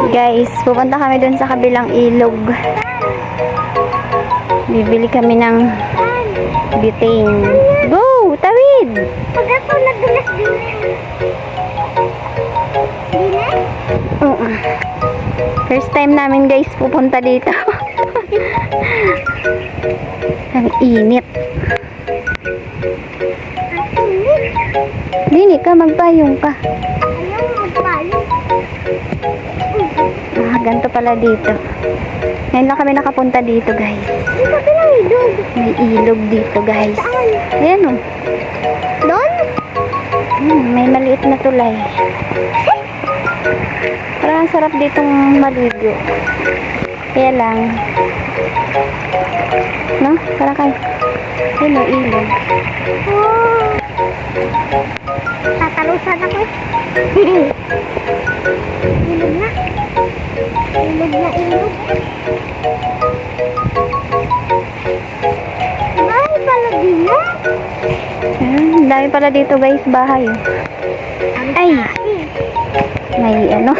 Guys, pupunta kami dun sa kabilang ilog. Bibili kami ng butane. Go! Tawid! Pag ako nadulas din. Din Oo. First time namin guys pupunta dito. Ang init. Dini ka, magpayong ka. Ayaw magpalo. Ganito pala dito. Ngayon lang kami nakapunta dito guys. Dito pinang ilog. May ilog dito guys. Ayan o. Doon? May maliit na tulay. Parang ang sarap ditong maligo. Kaya lang. No? Parang kayo. Ayan o, ilog. Oh. Tatalusan ako eh. Ilog na. Ilog na ilog. Bahay pala din na. Ang dami pala dito guys, bahay. Ay! May ano.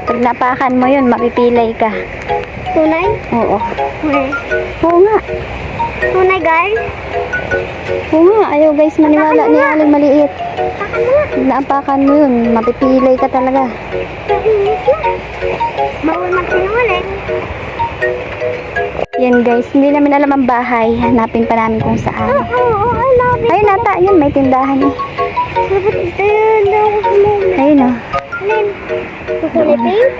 Pag napakan mo yun, mapipilay ka. Tunay? Oo. Tunay. Oo nga. Tunay guys. Oo nga. Ayaw guys maniwala ni Aling maliit. Saka na. Pag naapakan mo yun, mapipilay ka talaga. Mainit na. Bawal magsinungaling. Yan guys, hindi namin alam ang bahay. Hanapin pa namin kung saan. Oo, I love it. Ayun nata, yun, may tindahan eh. Dapat ito yun daw. Ayun o. Alin? Kukulay paint.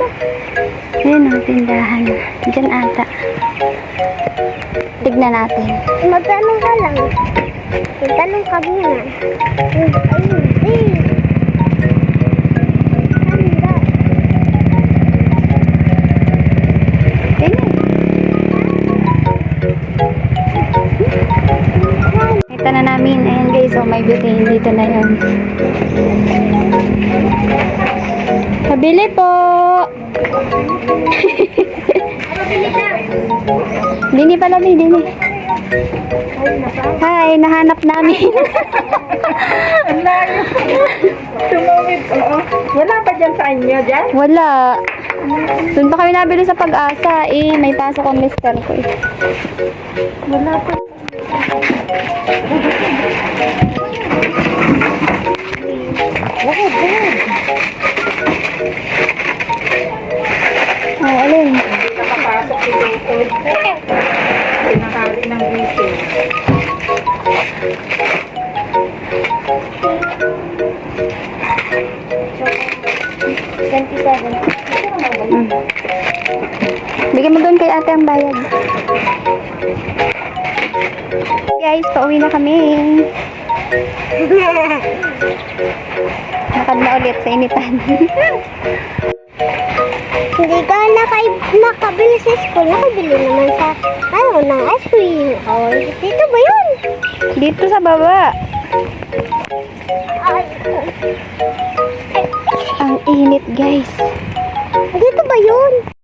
Ayun o, tindahan. Diyan ata. Tignan natin. Magtanong ka lang. Magtanong ka muna. Ayun, eh. Handa. Ayun. Kita na namin. Ayan guys, oh, may butane dito na yun. Pabili po! Dini pala, Dini. Hi, nahanap namin. Ang layo. Tumawid, oo. Wala pa dyan sa inyo, dyan? Wala. Doon pa kami nabili sa Pag-asa. Eh, may pasok ang mister ko eh. Wala pa. Oh, alin? Nakapasok si Dokod. Pinakali ng gising. Bigyan mo doon kay ate ang bayad. Guys, pauwi na kami. Nakad na ulit sa initan. Hindi ka nakabili sa school. Nakabili naman sa, ng ice cream. Oh, dito ba yun? Dito sa baba. Ay, Ang init, guys. dito ba yun?